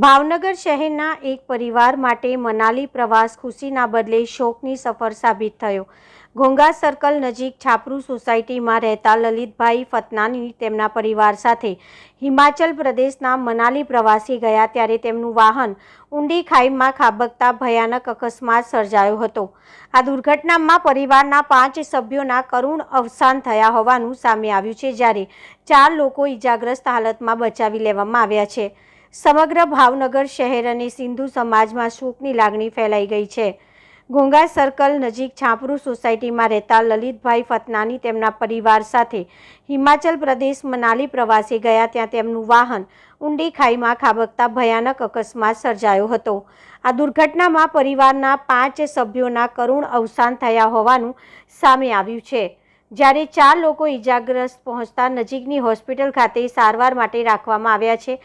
ભાવનગર શહેરના એક પરિવાર માટે મનાલી પ્રવાસ ખુશીના બદલે શોકની સફર સાબિત થયો। ઘોંઘા સર્કલ નજીક છાપરૂ સોસાયટીમાં રહેતા લલિતભાઈ ફતનાની તેમના પરિવાર સાથે હિમાચલ પ્રદેશના મનાલી પ્રવાસે ગયા ત્યારે તેમનું વાહન ઊંડી ખાઈમાં ખાબકતા ભયાનક અકસ્માત સર્જાયો હતો। આ દુર્ઘટનામાં પરિવારના 5 સભ્યોના કરુણ અવસાન થયા હોવાનું સામે આવ્યું છે, જ્યારે 4 લોકો ઈજાગ્રસ્ત હાલતમાં બચાવી લેવામાં આવ્યા છે। સમગ્ર ભાવનગર શહેર અને સિંધુ સમાજમાં શોકની લાગણી ફેલાઈ ગઈ છે। ઘોંઘા સર્કલ નજીક છાપરૂ સોસાયટીમાં રહેતા લલિતભાઈ ફતનાની તેમના પરિવાર સાથે હિમાચલ પ્રદેશ મનાલી પ્રવાસે ગયા ત્યાં તેમનું વાહન ઊંડી ખાઈમાં ખાબકતા ભયાનક અકસ્માત સર્જાયો હતો। આ દુર્ઘટનામાં પરિવારના 5 સભ્યોના કરુણ અવસાન થયા હોવાનું સામે આવ્યું છે, જ્યારે 4 લોકો ઈજાગ્રસ્ત પહોંચતા નજીકની હોસ્પિટલ ખાતે સારવાર માટે રાખવામાં આવ્યા છે।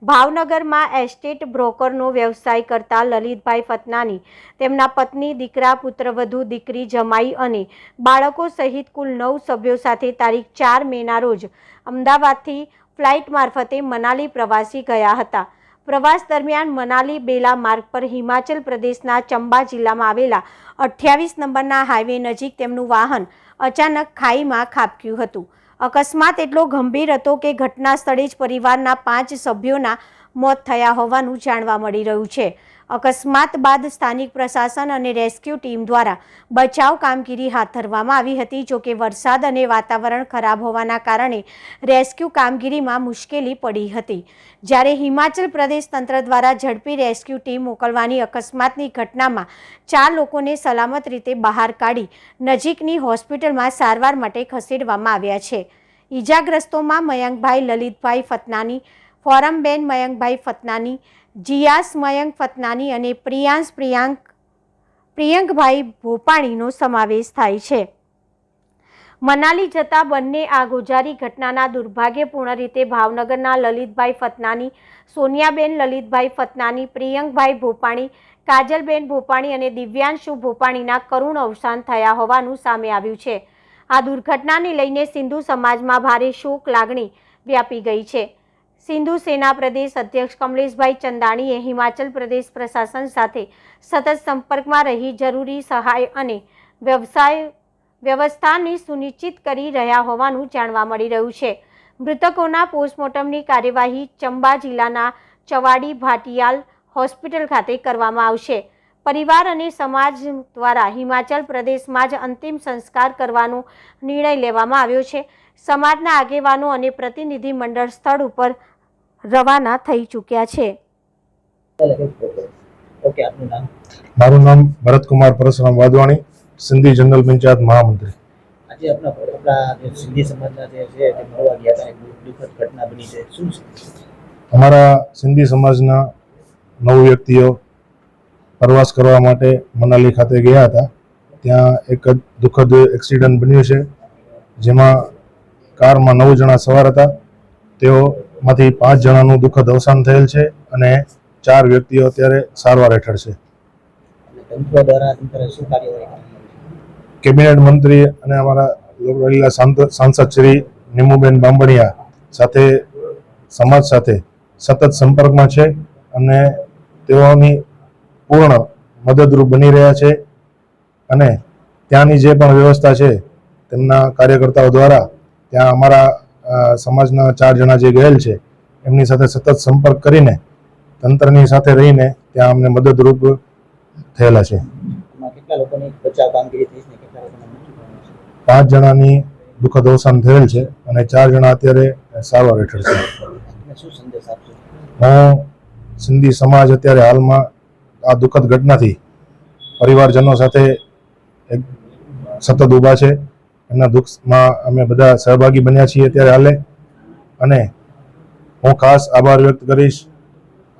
ભાવનગરમાં એસ્ટેટ બ્રોકરનો વ્યવસાય કરતા લલિતભાઈ ફતનાની તેમના પત્ની, દીકરા, પુત્રવધુ, દીકરી, જમાઈ અને બાળકો સહિત કુલ 9 સભ્યો સાથે તારીખ 4 મેના રોજ અમદાવાદથી ફ્લાઇટ મારફતે મનાલી પ્રવાસી ગયા હતા। પ્રવાસ દરમિયાન મનાલી બેલા માર્ગ પર હિમાચલ પ્રદેશના ચંબા જિલ્લામાં આવેલા 28 નંબરના હાઈવે નજીક તેમનું વાહન અચાનક ખાઈમાં ખાબક્યું હતું। અકસ્માત એટલો ગંભીર હતો કે ઘટના સ્થળે જ પરિવારના 5 સભ્યોના મોત થયા હોવાનું જાણવા મળી રહ્યું છે। અકસ્માત બાદ સ્થાનિક પ્રશાસન અને રેસ્ક્યુ ટીમ દ્વારા બચાવ કામગીરી હાથ ધરવામાં આવી હતી। જોકે વરસાદ અને વાતાવરણ ખરાબ હોવાના કારણે રેસ્ક્યુ કામગીરીમાં મુશ્કેલી પડી હતી, જ્યારે હિમાચલ પ્રદેશ તંત્ર દ્વારા ઝડપી રેસ્ક્યુ ટીમ મોકલવાની અકસ્માતની ઘટનામાં 4 લોકોને સલામત રીતે બહાર કાઢી નજીકની હોસ્પિટલમાં સારવાર માટે ખસેડવામાં આવ્યા છે। ઈજાગ્રસ્તોમાં મયંકભાઈ લલિતભાઈ ફતનાની, ફોરમબેન મયંકભાઈ ફતનાની, જીયાસ મયંક ફતનાની અને પ્રિયંકભાઈ ભોપાણીનો સમાવેશ થાય છે। મનાલી જતા બંને આગ ઓજારી ઘટનાના દુર્ભાગ્યપૂર્ણ રીતે ભાવનગરના લલિતભાઈ ફતનાની, સોનિયાબેન લલિતભાઈ ફતનાની, પ્રિયંકભાઈ ભોપાણી, કાજલબેન ભોપાણી અને દિવ્યાંશુ ભોપાણીના કરુણ અવસાન થયા હોવાનું સામે આવ્યું છે। આ દુર્ઘટનાને લઈને સિંધુ સમાજમાં ભારે શોક લાગણી વ્યાપી ગઈ છે। સિંધુ સેના પ્રદેશ અધ્યક્ષ કમલેશભાઈ ચંદાણીએ હિમાચલ પ્રદેશ પ્રશાસન સાથે સતત સંપર્કમાં રહી જરૂરી સહાય અને વ્યવસ્થાને સુનિશ્ચિત કરી રહ્યા હોવાનું જાણવા મળી રહ્યું છે। મૃતકોના પોસ્ટમોર્ટમની કાર્યવાહી ચંબા જિલ્લાના ચવાડી ભાટિયાલ હોસ્પિટલ ખાતે કરવામાં આવશે। પરિવાર અને સમાજ દ્વારા હિમાચલ પ્રદેશમાં જ અંતિમ સંસ્કાર કરવાનો નિર્ણય લેવામાં આવ્યો છે। સમાજના આગેવાનો અને પ્રતિનિધિ મંડળ સ્થળ ઉપર રવાના થઈ ચૂક્યા છે। મારું નામ ભરત કુમાર પરશુરામ વાધવાણી, સિંધી જનરલ પંચાયત મહામંત્રી। આજે આપણા સિંધી સમાજના જે છે તે મળવા ગયા હતા, દુઃખદ ઘટના બની છે, શું છે? અમારા સિંધી સમાજના 9 વ્યક્તિઓ પ્રવાસ કરવા માટે મનાલી ખાતે ગયા હતા। ત્યાં એક દુઃખદ એક્સિડન્ટ બન્યું છે, જેમાં કારમાં 9 જણા સવાર હતા। તેઓમાંથી 5 જણાનું દુઃખદ અવસાન થયેલ છે અને 4 વ્યક્તિઓ અત્યારે સારવાર હેઠળ છે। કેબિનેટ મંત્રી અને અમારા લોકલાડીલા સાંસદ શ્રી નીમુબેન બાંભણિયા સાથે સમાજ સાથે સતત સંપર્કમાં છે અને તેઓની પૂર્ણ મદદરૂપ બની રહ્યા છે અને ત્યાંની જે પણ વ્યવસ્થા છે તેમના કાર્યકર્તાઓ દ્વારા ત્યાં અમારા સમાજના 4 જણા જે ગયેલ છે એમની સાથે સતત સંપર્ક કરીને તંત્રની સાથે રહીને ત્યાં અમને મદદરૂપ થયેલા છે। 5 જણાની દુઃખદ અવસાન થયેલ છે અને 4 જણા અત્યારે સારવાર હેઠળ છે। હું સિંધી સમાજ અત્યારે હાલમાં આ દુઃખદ ઘટનાથી પરિવારજનો સાથે સતત ઊભા છે। એમના દુઃખમાં અમે બધા સહભાગી બન્યા છીએ અત્યારે હાલે, અને હું ખાસ આભાર વ્યક્ત કરીશ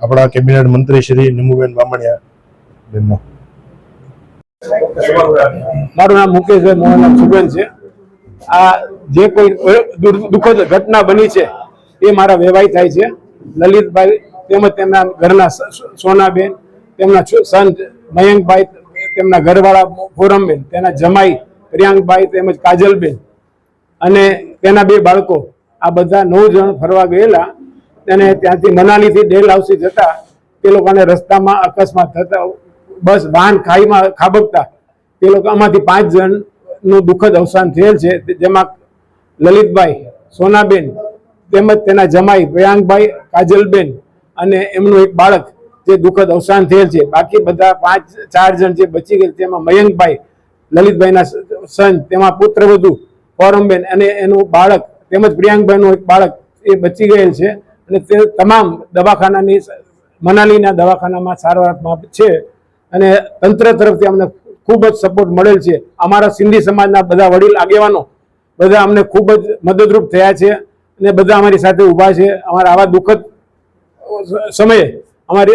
આપણા કેબિનેટ મંત્રી શ્રી નીમુબેન બાંભણિયા બેનનો। મારું નામ મુકેશભાઈ મોહનલાલ સુગન છે। આ જે કોઈ દુઃખદ ઘટના બની છે એ મારા વેવાઈ થાય છે। લલિતભાઈ તેમજ તેમના ઘરના સોનાબેન, તેમના સન મયંકભાઈ, તેમના ઘરવાળા ફોરમબેન, તેના જમાઈ પ્રિયાંકભાઈ તેમજ કાજલબેન અને તેના 2 બાળકો, આ બધા 9 જણ ફરવા ગયેલા અને ત્યાંથી મનાલીથી ડેલહાઉસી જતા તે લોકોને રસ્તામાં અકસ્માત થતા બસ વાહન ખાઈમાં ખાબકતા તે લોકો આમાંથી 5 જણનું દુઃખદ અવસાન થયેલ છે, જેમાં લલિતભાઈ, સોનાબેન તેમજ તેના જમાઈ પ્રિયાંકભાઈ, કાજલબેન અને એમનું એક બાળક જે દુઃખદ અવસાન થયેલ છે. બાકી બધા 4 જણ જે બચી ગયેલ તેમાં મયંકભાઈ, લલિતભાઈના સન, તેમાં પુત્રવધુ ફોરમબેન અને એનું બાળક તેમજ પ્રિયાંકભાઈનું એક બાળક એ બચી ગયેલ છે અને તે તમામ દવાખાનાની મનાલીના દવાખાનામાં સારવારમાં છે અને તંત્ર તરફથી અમને ખૂબ જ સપોર્ટ મળેલ છે. અમારા સિંધી સમાજના બધા વડીલ આગેવાનો બધા અમને ખૂબ જ મદદરૂપ થયા છે અને બધા અમારી સાથે ઊભા છે. અમારા આવા દુઃખદ સમયે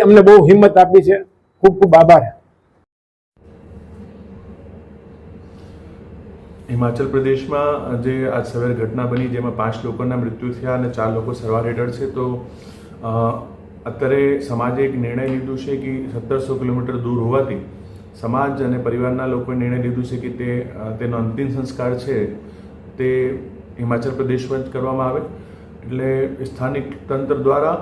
અમને બહુ હિંમત આપી છે. ખૂબ ખૂબ આભાર. હિમાચલ પ્રદેશમાં જે આજ સવારે ઘટના બની જેમાં 5 લોકોના મૃત્યુ થયા અને 4 લોકો સારવાર હેઠળ છે, તો અત્યારે સમાજે એક નિર્ણય લીધું છે કે 1700 કિલોમીટર દૂર હોવાથી સમાજ અને પરિવારના લોકોએ નિર્ણય લીધું છે કે તેનો અંતિમ સંસ્કાર છે તે હિમાચલ પ્રદેશમાં જ કરવામાં આવે. એટલે સ્થાનિક તંત્ર દ્વારા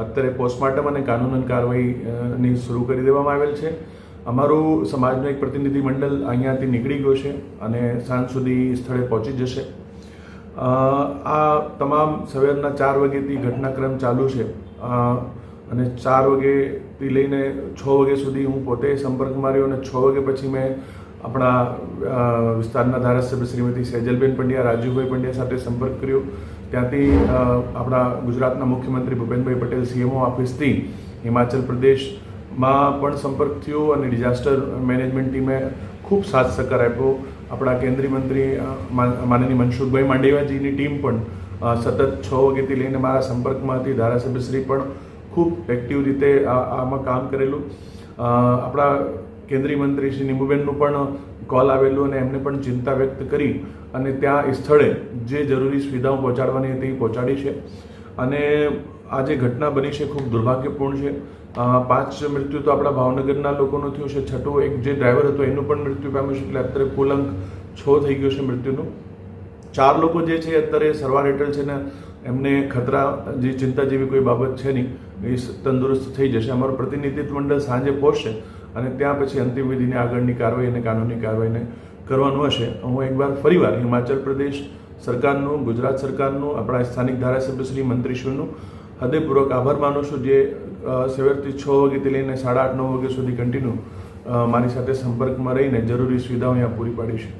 અત્યારે પોસ્ટમોર્ટમ અને કાનૂની કાર્યવાહીની શરૂ કરી દેવામાં આવેલ છે. અમારું સમાજનું એક પ્રતિનિધિ મંડળ અહીંયાથી નીકળી ગયો છે અને સાંજ સુધી સ્થળે પહોંચી જશે. આ તમામ સવારના 4 વાગ્યાથી ઘટનાક્રમ ચાલુ છે અને 4 વાગ્યાથી લઈને 6 વાગ્યા સુધી હું પોતે સંપર્કમાં રહ્યો અને 6 વાગ્યા પછી મેં આપણા વિસ્તારના ધારાસભ્ય શ્રીમતી સેજલબેન પંડ્યા, રાજુભાઈ પંડ્યા સાથે સંપર્ક કર્યો. ત્યાંથી આપણા ગુજરાતના મુખ્યમંત્રી ભૂપેન્દ્રભાઈ પટેલ CMO ઓફિસથી હિમાચલ પ્રદેશમાં પણ સંપર્ક થયો અને ડિઝાસ્ટર મેનેજમેન્ટ ટીમે ખૂબ સાથ સહકાર આપ્યો. આપણા કેન્દ્રીય મંત્રી માનનીય મનસુખભાઈ માંડવિયાજીની ટીમ પણ સતત 6 વાગ્યાથી લઈને મારા સંપર્કમાં હતી. ધારાસભ્યશ્રી પણ ખૂબ એક્ટિવ રીતે આમાં કામ કરેલું. આપણા કેન્દ્રીય મંત્રી શ્રી નીમુબેનનું પણ કોલ આવેલું અને એમને પણ ચિંતા વ્યક્ત કરી અને ત્યાં સ્થળે જે જરૂરી સુવિધાઓ પહોંચાડવાની હતી એ પહોંચાડી છે. અને આ જે ઘટના બની છે ખૂબ દુર્ભાગ્યપૂર્ણ છે. 5 મૃત્યુ તો આપણા ભાવનગરના લોકોનું થયું છે. છઠ્ઠું એક જે ડ્રાઈવર હતો એનું પણ મૃત્યુ પામ્યું છે. એટલે અત્યારે કુલ અંક 6 થઈ ગયો છે મૃત્યુનું. 4 લોકો જે છે અત્યારે સારવાર હેઠળ છે ને એમને ખતરા જે ચિંતા જેવી કોઈ બાબત છે નહીં, એ તંદુરસ્ત થઈ જશે. અમારું પ્રતિનિધિત્વ મંડળ સાંજે પહોંચશે અને ત્યાં પછી અંતિમ વિધિની આગળની કાર્યવાહી અને કાનૂની કાર્યવાહીને કરવાનું હશે. હું એકવાર ફરીવાર હિમાચલ પ્રદેશ સરકારનું, ગુજરાત સરકારનું, આપણા સ્થાનિક ધારાસભ્યશ્રી, મંત્રીશ્રીનું હૃદયપૂર્વક આભાર માનું છું, જે સવારથી 6 વાગ્યાથી લઈને 8:30-9 વાગ્યા સુધી કન્ટિન્યુ મારી સાથે સંપર્કમાં રહીને જરૂરી સુવિધાઓ અહીંયા પૂરી પાડી છે.